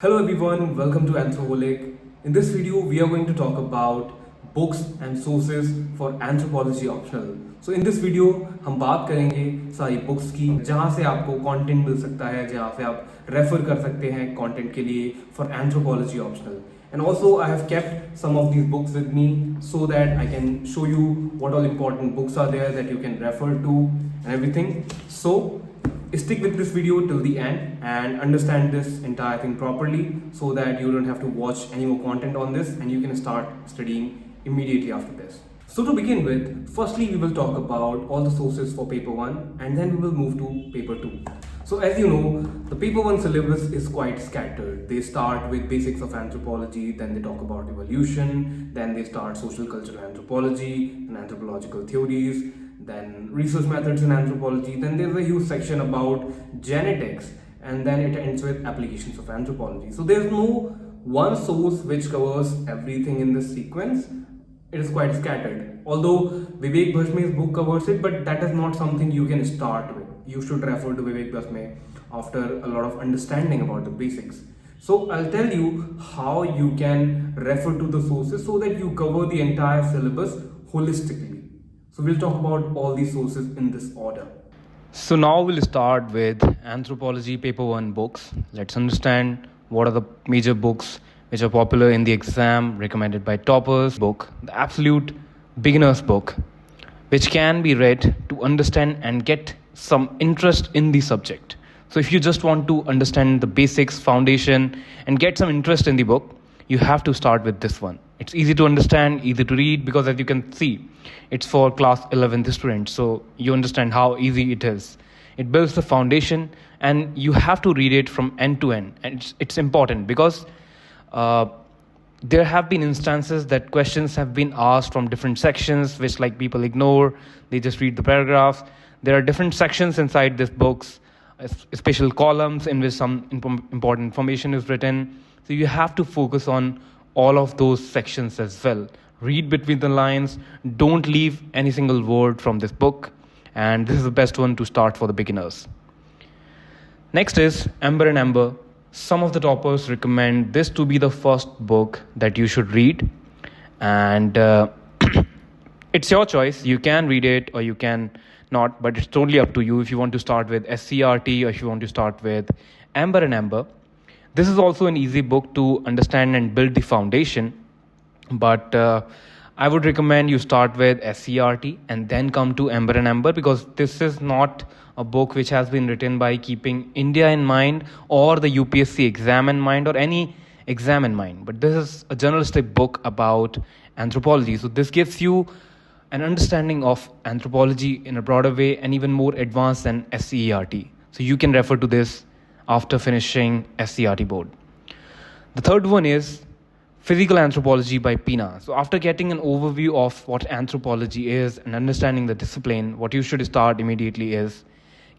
Hello everyone, welcome to Anthroholic. In this video, we are going to talk about books and sources for anthropology optional. So in this video, हम बात करेंगे सारी books की जहाँ से आपको content मिल सकता है, जहाँ से आप refer कर सकते हैं content के लिए for anthropology optional. And also I have kept some of these books with me so that I can show you what all important books are there that you can refer to and everything. So stick with this video till the end and understand this entire thing properly so that you don't have to watch any more content on this and you can start studying immediately after this. So to begin with, firstly we will talk about all the sources for paper 1 and then we will move to paper 2. So as you know, the paper 1 syllabus is quite scattered. They start with basics of anthropology, then they talk about evolution, then they start social cultural anthropology and anthropological theories, then research methods in anthropology, then there's a huge section about genetics, and then it ends with applications of anthropology. So there's no one source which covers everything in this sequence. It is quite scattered. Although 𝗪𝗵𝗁𝗪𝗲 book covers it, but that is not something you can start with. You should refer to 𝗪𝗵𝗁𝗪𝗲 after a lot of understanding about the basics. So I'll tell you how you can refer to the sources so that you cover the entire syllabus holistically. So we'll talk about all these sources in this order. So now we'll start with anthropology paper 1 books. Let's understand what are the major books which are popular in the exam, recommended by toppers. Book, the absolute beginner's book, which can be read to understand and get some interest in the subject. So if you just want to understand the basics, foundation, and get some interest in the book, you have to start with this one. It's easy to understand, easy to read, because as you can see, it's for class 11th students. So you understand how easy it is. It builds the foundation and you have to read it from end to end. And it's important because there have been instances that questions have been asked from different sections, which like people ignore. They just read the paragraphs. There are different sections inside these books, special columns in which some important information is written. So you have to focus on all of those sections as well. Read between the lines. Don't leave any single word from this book. And this is the best one to start for the beginners. Next is Ember Ember. Some of the toppers recommend this to be the first book that you should read. And it's your choice. You can read it or you can not, but it's totally up to you if you want to start with SCERT or if you want to start with Ember Ember. This is also an easy book to understand and build the foundation, but I would recommend you start with SCERT and then come to Ember Ember, because this is not a book which has been written by keeping India in mind or the UPSC exam in mind or any exam in mind, but this is a journalistic book about anthropology. So this gives you an understanding of anthropology in a broader way and even more advanced than SCERT. So you can refer to this after finishing SCERT board. The third one is Physical Anthropology by P.Nath. So after getting an overview of what anthropology is and understanding the discipline, what you should start immediately is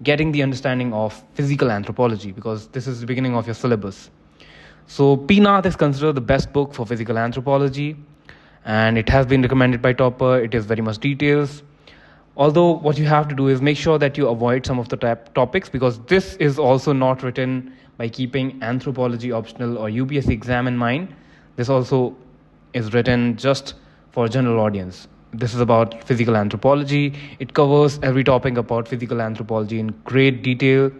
getting the understanding of physical anthropology, because this is the beginning of your syllabus. So P.Nath is considered the best book for physical anthropology, and it has been recommended by topper. It is very much details. Although what you have to do is make sure that you avoid some of the topics, because this is also not written by keeping anthropology optional or UPSC exam in mind. This also is written just for general audience. This is about physical anthropology. It covers every topic about physical anthropology in great detail,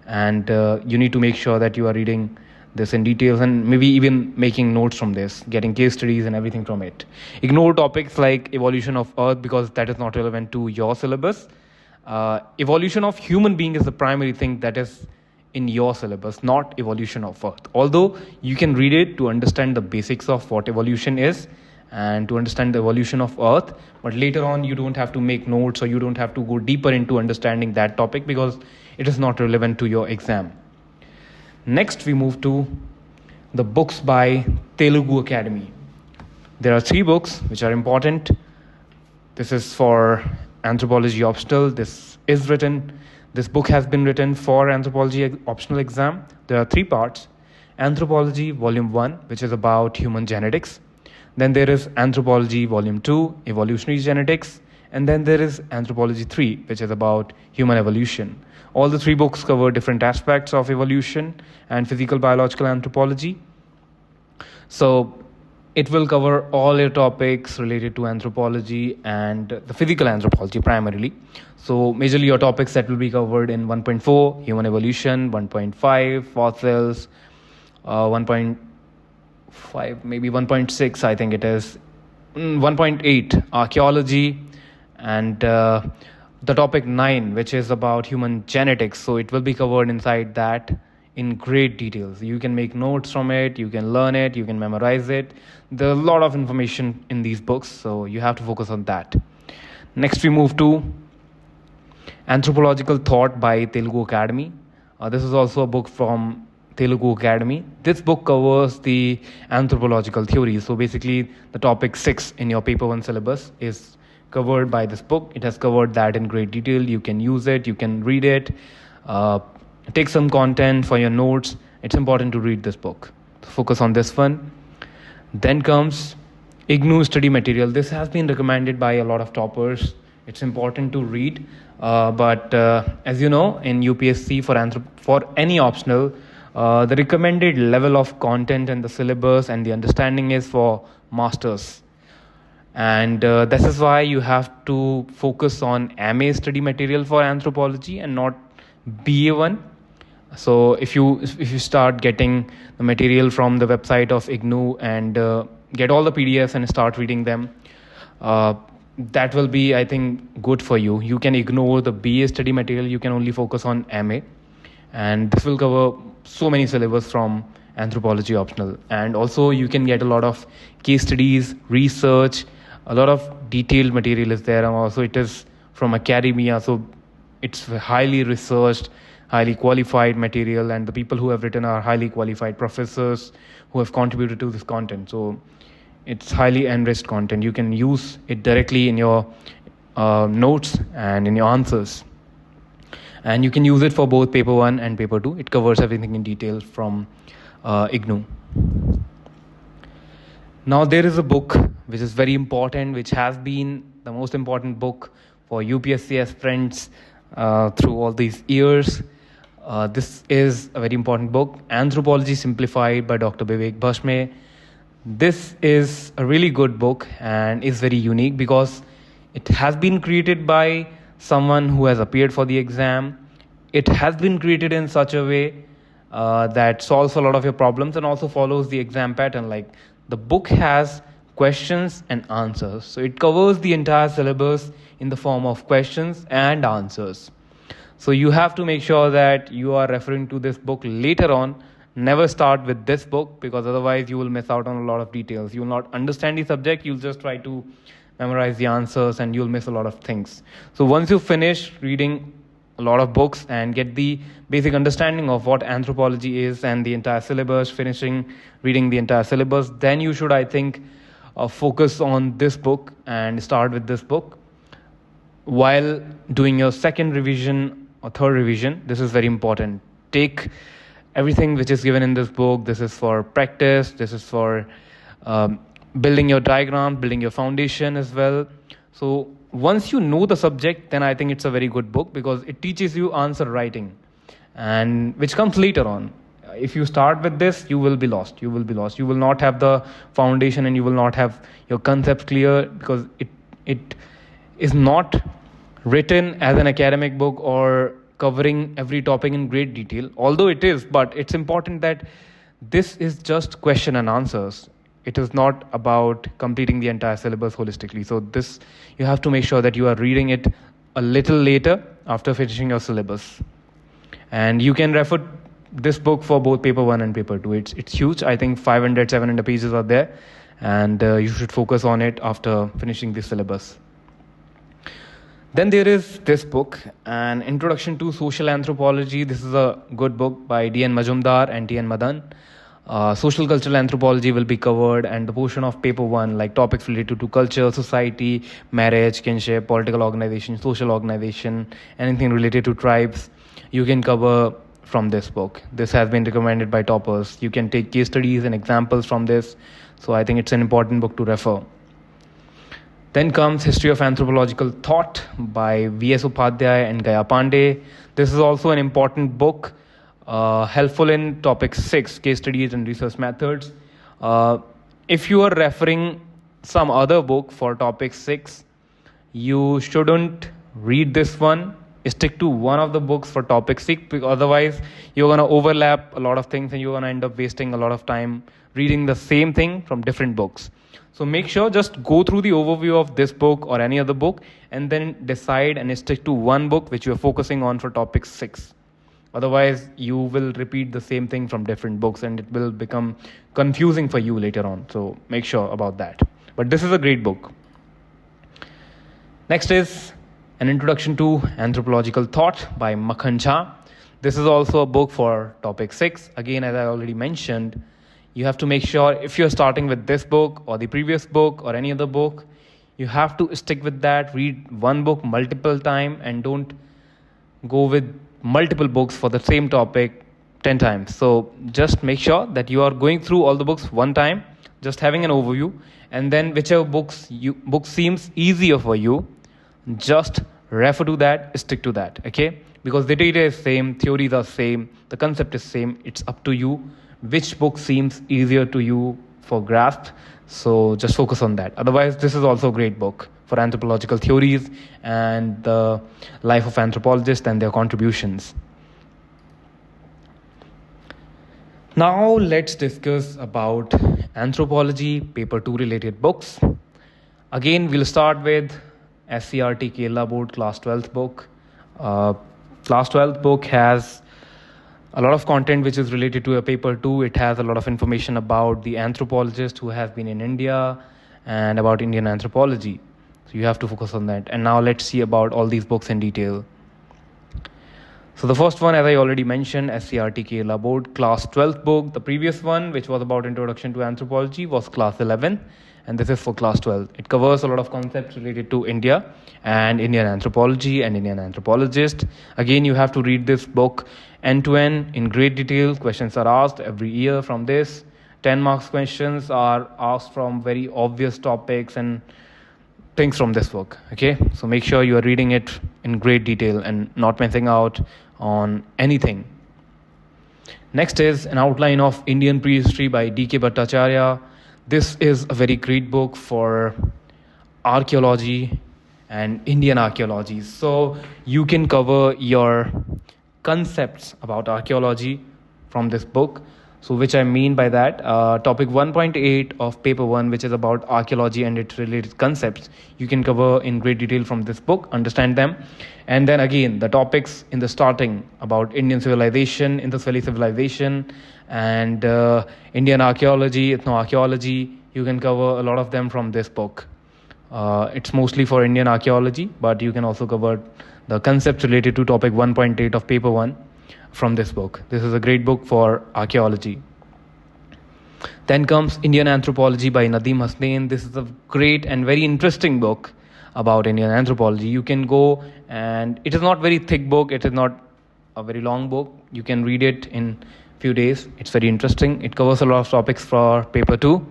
and you need to make sure that you are reading this in details and maybe even making notes from this, getting case studies and everything from it. Ignore topics like evolution of Earth, because that is not relevant to your syllabus. Evolution of human being is the primary thing that is in your syllabus, not evolution of Earth. Although you can read it to understand the basics of what evolution is and to understand the evolution of Earth, but later on you don't have to make notes or you don't have to go deeper into understanding that topic because it is not relevant to your exam. Next, we move to the books by Telugu Akademi. There are 3 books which are important. This is for anthropology optional. This book has been written for anthropology optional exam. There are 3 parts. Anthropology Volume 1, which is about human genetics. Then there is Anthropology Volume 2, evolutionary genetics. And then there is Anthropology 3, which is about human evolution. All the three books cover different aspects of evolution and physical biological anthropology. So it will cover all your topics related to anthropology and the physical anthropology primarily. So majorly your topics that will be covered in 1.4, human evolution, 1.5, fossils, 1.5, maybe 1.6, I think it is, 1.8, archaeology, and the topic 9, which is about human genetics. So it will be covered inside that in great details. You can make notes from it, you can learn it, you can memorize it. There's a lot of information in these books, so you have to focus on that. Next we move to Anthropological Thought by Telugu Academy. This is also a book from Telugu Academy. This book covers the anthropological theories. So basically the topic 6 in your paper 1 syllabus is covered by this book. It has covered that in great detail. You can use it, you can read it, take some content for your notes. It's important to read this book. Focus on this one. Then comes IGNOU study material. This has been recommended by a lot of toppers. It's important to read. But as you know, in UPSC for any optional, the recommended level of content and the syllabus and the understanding is for masters. And this is why you have to focus on MA study material for anthropology and not BA1. So if you start getting the material from the website of IGNOU and get all the PDFs and start reading them, that will be, I think, good for you. You can ignore the BA study material. You can only focus on MA. And this will cover so many syllabus from anthropology optional. And also you can get a lot of case studies, research, a lot of detailed material is there. And also it is from academia. So it's highly researched, highly qualified material, and the people who have written are highly qualified professors who have contributed to this content. So it's highly enriched content. You can use it directly in your notes and in your answers. And you can use it for both paper 1 and paper 2. It covers everything in detail from IGNOU. Now there is a book which is very important, which has been the most important book for UPSC aspirants through all these years. This is a very important book, Anthropology Simplified by Dr. 𝗪𝗵𝘁. This is a really good book and is very unique because it has been created by someone who has appeared for the exam. It has been created in such a way that solves a lot of your problems and also follows the exam pattern. Like the book has questions and answers. So it covers the entire syllabus in the form of questions and answers. So you have to make sure that you are referring to this book later on. Never start with this book because otherwise you will miss out on a lot of details. You will not understand the subject. You'll just try to memorize the answers and you'll miss a lot of things. So once you finish reading a lot of books and get the basic understanding of what anthropology is and the entire syllabus, finishing reading the entire syllabus, then you should, I think, focus on this book and start with this book. While doing your second revision or third revision, this is very important. Take everything which is given in this book. This is for practice. This is for building your diagram, building your foundation as well. So once you know the subject, then I think it's a very good book because it teaches you answer writing, and which comes later on. If you start with this, you will be lost. You will not have the foundation and you will not have your concepts clear because it is not written as an academic book or covering every topic in great detail. Although it is, but it's important that this is just question and answers. It is not about completing the entire syllabus holistically. So this, you have to make sure that you are reading it a little later after finishing your syllabus. And you can refer this book for both paper 1 and paper 2. It's huge. I think 500, 700 pages are there. And you should focus on it after finishing the syllabus. Then there is this book, An Introduction to Social Anthropology. This is a good book by D.N. Majumdar and T.N. Madan. Social cultural anthropology will be covered, and the portion of paper 1, like topics related to culture, society, marriage, kinship, political organization, social organization, anything related to tribes, you can cover from this book. This has been recommended by toppers. You can take case studies and examples from this. So I think it's an important book to refer. Then comes History of Anthropological Thought by V.S. Upadhyay and Gaya Pandey. This is also an important book, helpful in topic 6, case studies and research methods. If you are referring some other book for topic 6, you shouldn't read this one. Stick to one of the books for topic 6, because otherwise you're going to overlap a lot of things and you're going to end up wasting a lot of time reading the same thing from different books. So make sure just go through the overview of this book or any other book and then decide and stick to one book which you are focusing on for topic 6. Otherwise, you will repeat the same thing from different books and it will become confusing for you later on. So make sure about that. But this is a great book. Next is An Introduction to Anthropological Thought by Makhan Jha. This is also a book for topic 6. Again, as I already mentioned, you have to make sure if you're starting with this book or the previous book or any other book, you have to stick with that. Read one book multiple times and don't go with multiple books for the same topic 10 times. So just make sure that you are going through all the books one time, just having an overview, and then whichever book seems easier for you, just refer to that, stick to that, okay? Because the data is same, theories are same, the concept is same. It's up to you which book seems easier to you for grasp. So just focus on that. Otherwise, this is also a great book for anthropological theories and the life of anthropologists and their contributions. Now let's discuss about anthropology paper 2 related books. Again, we'll start with SCERT Kerala Board class 12th book. Class 12th book has a lot of content which is related to a paper 2. It has a lot of information about the anthropologists who have been in India and about Indian anthropology. So you have to focus on that. And now let's see about all these books in detail. So the first one, as I already mentioned, SCERT Kerala Board class 12th book. The previous one, which was about Introduction to Anthropology, was class 11. And this is for class 12. It covers a lot of concepts related to India and Indian anthropology and Indian anthropologists. Again, you have to read this book end to end in great detail. Questions are asked every year from this. 10 marks questions are asked from very obvious topics and things from this book. Okay, so make sure you are reading it in great detail and not missing out on anything. Next is An Outline of Indian Prehistory by D.K. Bhattacharya. This is a very great book for archaeology and Indian archaeology. So you can cover your concepts about archaeology from this book. So which I mean by that, topic 1.8 of paper 1, which is about archaeology and its related concepts, you can cover in great detail from this book, understand them. And then again, the topics in the starting about Indian civilization, Indus Valley civilization, and Indian archaeology, ethnoarchaeology, you can cover a lot of them from this book. It's mostly for Indian archaeology, but you can also cover the concepts related to topic 1.8 of paper 1 from this book. This is a great book for archaeology. Then comes Indian Anthropology by 𝗪𝗪𝗻. This is a great and very interesting book about Indian anthropology. You can go, and it is not very thick book. It is not a very long book. You can read it in few days. It's very interesting. It covers a lot of topics for paper 2.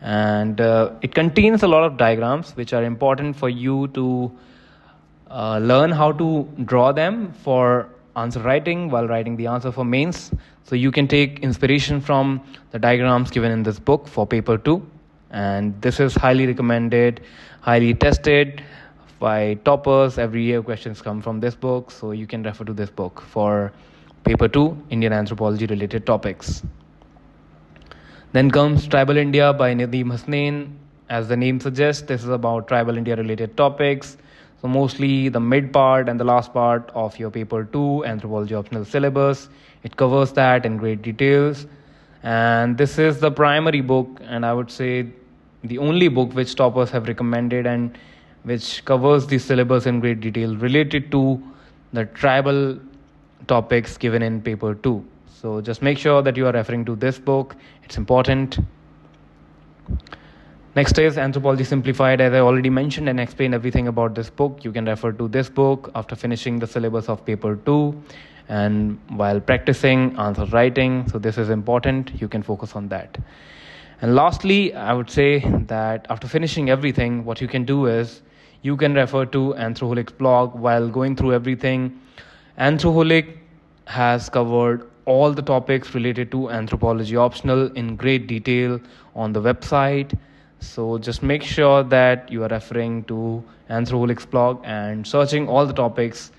And it contains a lot of diagrams which are important for you to learn how to draw them for answer writing while writing the answer for mains. So you can take inspiration from the diagrams given in this book for paper 2. And this is highly recommended, highly tested by toppers. Every year questions come from this book. So you can refer to this book for paper 2, Indian anthropology related topics. Then comes Tribal India by 𝗪𝗪𝗻. As the name suggests, this is about tribal India related topics. So mostly the mid part and the last part of your paper 2 anthropology optional syllabus. It covers that in great details. And this is the primary book, and I would say the only book which toppers have recommended and which covers the syllabus in great detail related to the tribal topics given in paper 2. So just make sure that you are referring to this book. It's important. Next is Anthropology Simplified. As I already mentioned and explained everything about this book, you can refer to this book after finishing the syllabus of paper 2. and while practicing answer writing. So this is important. You can focus on that. And lastly, I would say that after finishing everything, what you can do is you can refer to Anthroholic's blog while going through everything. Anthroholic has covered all the topics related to anthropology optional in great detail on the website. So just make sure that you are referring to Anthroholic's blog and searching all the topics,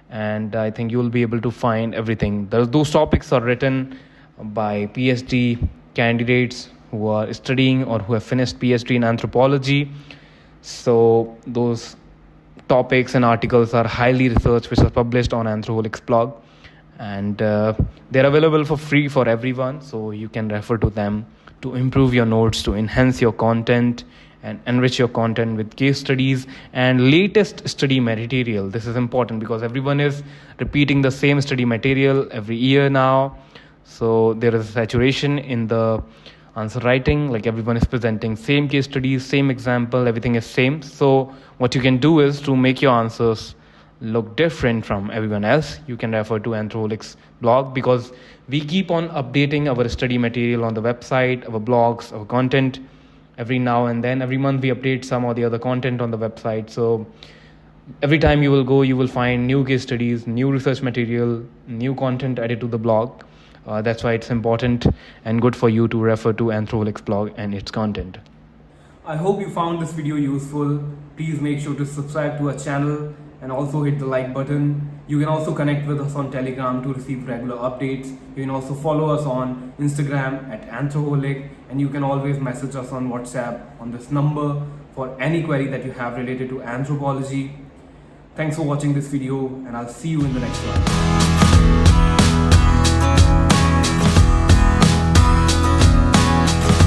and I think you will be able to find everything. Those topics are written by PhD candidates who are studying or who have finished PhD in anthropology. So those topics and articles are highly researched, which are published on Anthroholic's blog, and they're available for free for everyone. So you can refer to them to improve your notes, to enhance your content and enrich your content with case studies and latest study material. This is important because everyone is repeating the same study material every year now. So there is a saturation in the answer writing, like everyone is presenting same case studies, same example, everything is same. So what you can do is to make your answers look different from everyone else, you can refer to Anthroholic's blog, because we keep on updating our study material on the website, our blogs, our content every now and then. Every month we update some or the other content on the website. So every time you will go, you will find new case studies, new research material, new content added to the blog. That's why it's important and good for you to refer to Anthroholic's blog and its content. I hope you found this video useful. Please make sure to subscribe to our channel and also hit the like button. You can also connect with us on Telegram to receive regular updates. You can also follow us on Instagram at Anthroholic, and you can always message us on WhatsApp on this number for any query that you have related to anthropology. Thanks for watching this video, and I'll see you in the next one.